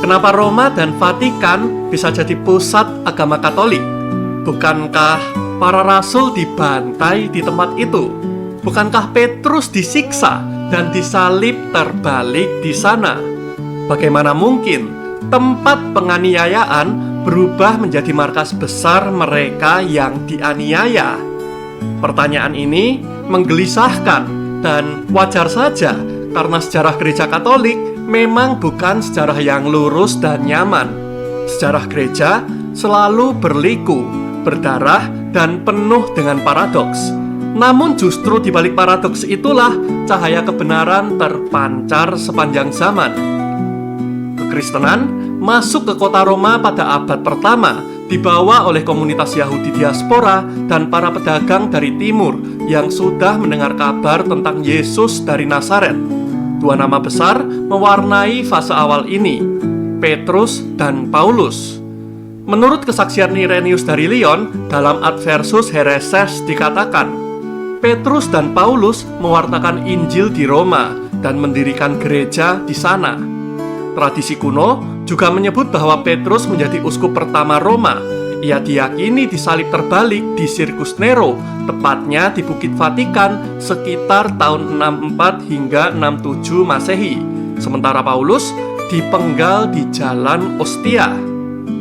Kenapa Roma dan Vatikan bisa jadi pusat agama Katolik? Bukankah para rasul dibantai di tempat itu? Bukankah Petrus disiksa dan disalib terbalik di sana? Bagaimana mungkin tempat penganiayaan berubah menjadi markas besar mereka yang dianiaya? Pertanyaan ini menggelisahkan dan wajar saja karena sejarah gereja Katolik memang bukan sejarah yang lurus dan nyaman. Sejarah gereja selalu berliku, berdarah, dan penuh dengan paradoks. Namun justru di balik paradoks itulah cahaya kebenaran terpancar sepanjang zaman. Kekristenan masuk ke kota Roma pada abad pertama, dibawa oleh komunitas Yahudi diaspora dan para pedagang dari timur yang sudah mendengar kabar tentang Yesus dari Nazaret. Dua nama besar mewarnai fase awal ini, Petrus dan Paulus. Menurut kesaksian Irenaeus dari Lyon, dalam Adversus Hereses dikatakan, Petrus dan Paulus mewartakan Injil di Roma dan mendirikan gereja di sana. Tradisi kuno juga menyebut bahwa Petrus menjadi uskup pertama Roma. Ia diyakini disalib terbalik di Sirkus Nero, tepatnya di Bukit Vatikan sekitar tahun 64 hingga 67 Masehi. Sementara Paulus dipenggal di Jalan Ostia.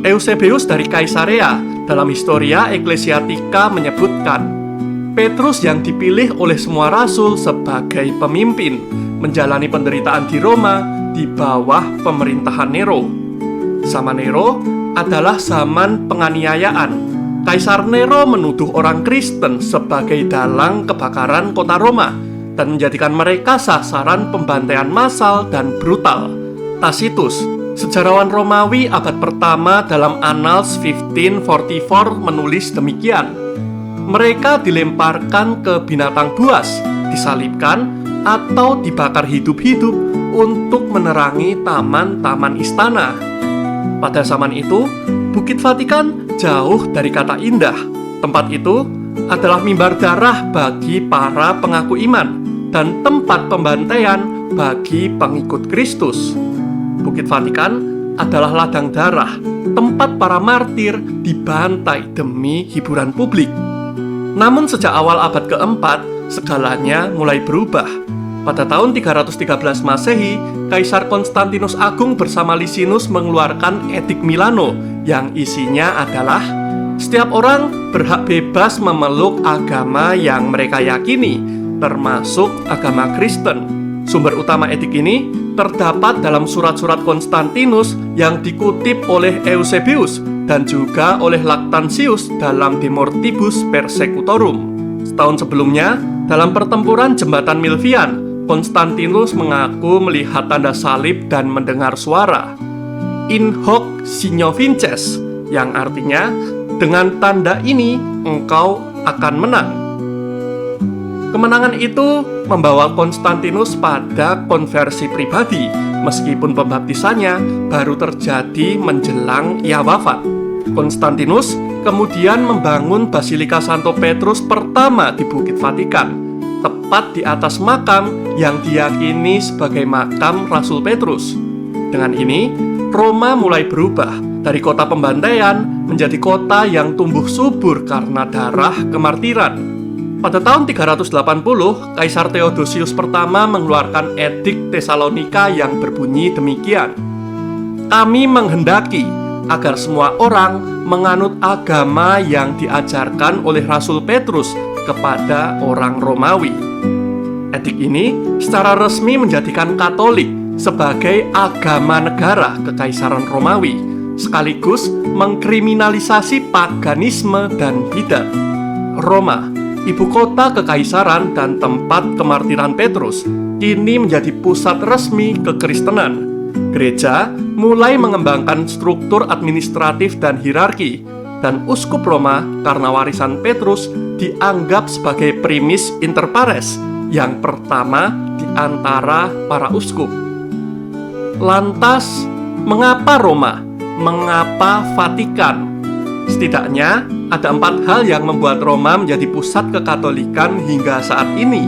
Eusebius dari Kaisarea dalam Historia Ecclesiastica menyebutkan, Petrus yang dipilih oleh semua rasul sebagai pemimpin menjalani penderitaan di Roma di bawah pemerintahan Nero. Zaman Nero adalah zaman penganiayaan. Kaisar Nero menuduh orang Kristen sebagai dalang kebakaran kota Roma dan menjadikan mereka sasaran pembantaian massal dan brutal. Tacitus, sejarawan Romawi abad pertama dalam Annals 1544 menulis demikian. Mereka dilemparkan ke binatang buas, disalibkan, atau dibakar hidup-hidup untuk menerangi taman-taman istana. Pada zaman itu, Bukit Vatikan jauh dari kata indah. Tempat itu adalah mimbar darah bagi para pengaku iman dan tempat pembantaian bagi pengikut Kristus. Bukit Vatikan adalah ladang darah, tempat para martir dibantai demi hiburan publik. Namun sejak awal abad keempat, segalanya mulai berubah. Pada tahun 313 Masehi, Kaisar Konstantinus Agung bersama Lisinus mengeluarkan Edik Milano yang isinya adalah setiap orang berhak bebas memeluk agama yang mereka yakini, termasuk agama Kristen. Sumber utama edik ini terdapat dalam surat-surat Konstantinus yang dikutip oleh Eusebius dan juga oleh Lactantius dalam De Mortibus Persecutorum. Setahun sebelumnya, dalam pertempuran jembatan Milvian, Konstantinus mengaku melihat tanda salib dan mendengar suara In hoc signo vinces, yang artinya dengan tanda ini engkau akan menang. Kemenangan itu membawa Konstantinus pada konversi pribadi, meskipun pembaptisannya baru terjadi menjelang ia wafat. Konstantinus kemudian membangun Basilika Santo Petrus pertama di Bukit Vatikan, tepat di atas makam yang diyakini sebagai makam Rasul Petrus. Dengan ini, Roma mulai berubah dari kota pembantaian menjadi kota yang tumbuh subur karena darah kemartiran. Pada tahun 380, Kaisar Theodosius pertama mengeluarkan Edik Tesalonika yang berbunyi demikian. Kami menghendaki agar semua orang menganut agama yang diajarkan oleh Rasul Petrus kepada orang Romawi. Edik ini secara resmi menjadikan Katolik sebagai agama negara Kekaisaran Romawi, sekaligus mengkriminalisasi paganisme dan bidat. Roma, ibu kota kekaisaran dan tempat kemartiran Petrus, kini menjadi pusat resmi kekristenan. Gereja mulai mengembangkan struktur administratif dan hierarki, dan uskup Roma karena warisan Petrus dianggap sebagai primus inter pares, yang pertama di antara para uskup. Lantas, mengapa Roma? Mengapa Vatikan? Setidaknya ada 4 hal yang membuat Roma menjadi pusat kekatolikan hingga saat ini.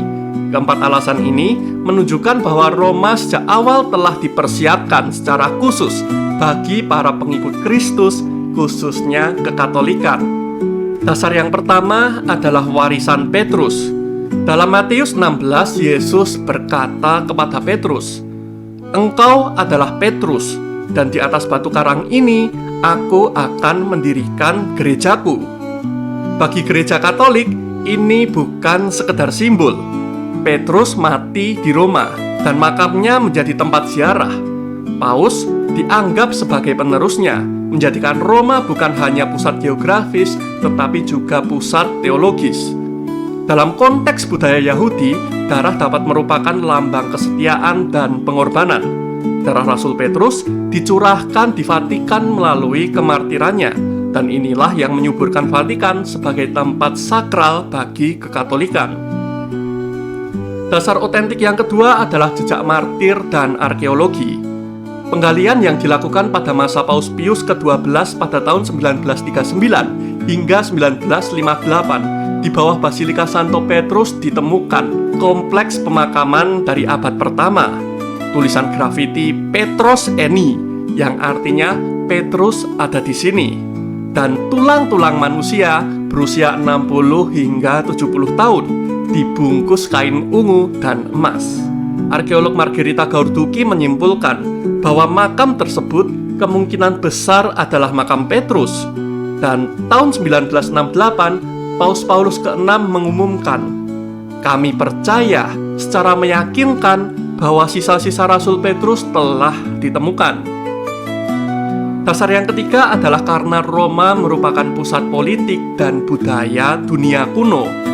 Keempat alasan ini menunjukkan bahwa Roma sejak awal telah dipersiapkan secara khusus bagi para pengikut Kristus, khususnya kekatolikan. Dasar yang pertama adalah warisan Petrus. Dalam Matius 16, Yesus berkata kepada Petrus, "Engkau adalah Petrus, dan di atas batu karang ini aku akan mendirikan gerejaku." Bagi gereja Katolik, ini bukan sekedar simbol. Petrus mati di Roma, dan makamnya menjadi tempat ziarah. Paus dianggap sebagai penerusnya, menjadikan Roma bukan hanya pusat geografis, tetapi juga pusat teologis. Dalam konteks budaya Yahudi, darah dapat merupakan lambang kesetiaan dan pengorbanan. Darah Rasul Petrus dicurahkan di Vatikan melalui kemartirannya, dan inilah yang menyuburkan Vatikan sebagai tempat sakral bagi kekatolikan. Dasar otentik yang kedua adalah jejak martir dan arkeologi. Penggalian yang dilakukan pada masa Paus Pius ke-12 pada tahun 1939 hingga 1958 di bawah Basilika Santo Petrus ditemukan kompleks pemakaman dari abad pertama. Tulisan grafiti Petros Eni yang artinya Petrus ada di sini, dan tulang-tulang manusia berusia 60 hingga 70 tahun dibungkus kain ungu dan emas. Arkeolog Margherita Gaurducci menyimpulkan bahwa makam tersebut kemungkinan besar adalah makam Petrus. Dan tahun 1968, Paus Paulus ke-6 mengumumkan, "Kami percaya secara meyakinkan bahwa sisa-sisa Rasul Petrus telah ditemukan." Dasar yang ketiga adalah karena Roma merupakan pusat politik dan budaya dunia kuno.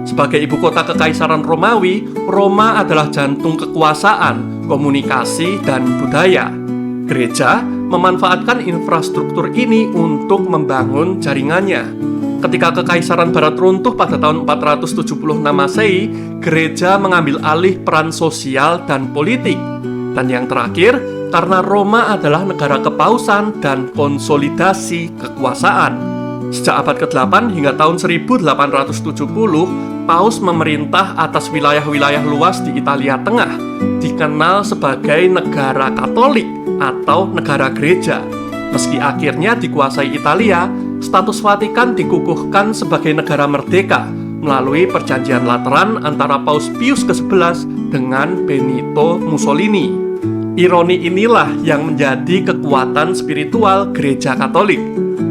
Sebagai ibu kota kekaisaran Romawi, Roma adalah jantung kekuasaan, komunikasi, dan budaya. Gereja memanfaatkan infrastruktur ini untuk membangun jaringannya. Ketika kekaisaran Barat runtuh pada tahun 476 Masehi, gereja mengambil alih peran sosial dan politik. Dan yang terakhir, karena Roma adalah negara kepausan dan konsolidasi kekuasaan. Sejak abad ke-8 hingga tahun 1870, Paus memerintah atas wilayah-wilayah luas di Italia Tengah, dikenal sebagai negara Katolik atau negara gereja. Meski akhirnya dikuasai Italia, status Vatikan dikukuhkan sebagai negara merdeka melalui perjanjian Lateran antara Paus Pius ke-11 dengan Benito Mussolini. Ironi inilah yang menjadi kekuatan spiritual gereja Katolik.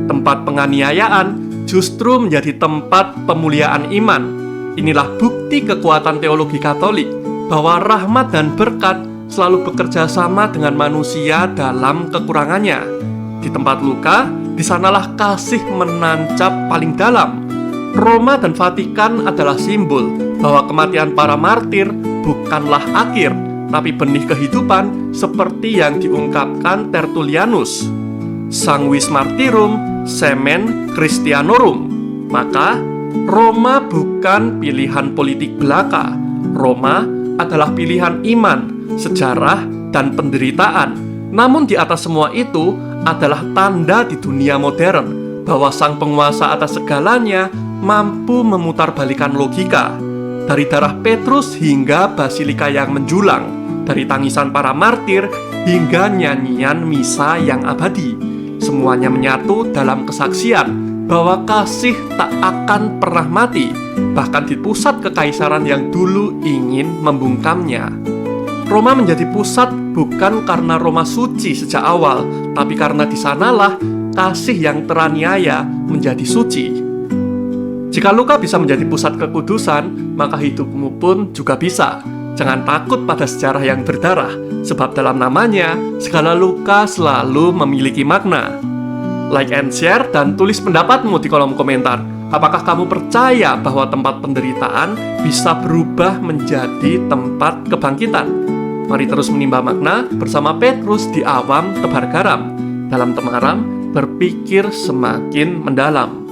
Tempat penganiayaan justru menjadi tempat pemuliaan iman. Inilah bukti kekuatan teologi Katolik bahwa rahmat dan berkat selalu bekerja sama dengan manusia dalam kekurangannya. Di tempat luka, di sanalah kasih menancap paling dalam. Roma dan Vatikan adalah simbol bahwa kematian para martir bukanlah akhir, tapi benih kehidupan seperti yang diungkapkan Tertullianus. Sanguis martyrum, semen Christianorum. Maka, Roma bukan pilihan politik belaka. Roma adalah pilihan iman, sejarah, dan penderitaan. Namun di atas semua itu adalah tanda di dunia modern bahwa sang penguasa atas segalanya mampu memutarbalikkan logika. Dari darah Petrus hingga basilika yang menjulang, dari tangisan para martir hingga nyanyian misa yang abadi. Semuanya menyatu dalam kesaksian bahwa kasih tak akan pernah mati, bahkan di pusat kekaisaran yang dulu ingin membungkamnya. Roma menjadi pusat bukan karena Roma suci sejak awal, tapi karena di sanalah kasih yang teraniaya menjadi suci. Jika luka bisa menjadi pusat kekudusan, maka hidupmu pun juga bisa. Jangan takut pada sejarah yang berdarah, sebab dalam namanya, segala luka selalu memiliki makna. Like and share dan tulis pendapatmu di kolom komentar. Apakah kamu percaya bahwa tempat penderitaan bisa berubah menjadi tempat kebangkitan? Mari terus menimba makna bersama Petrus di Awam Tebar Garam. Dalam Temaram, berpikir semakin mendalam.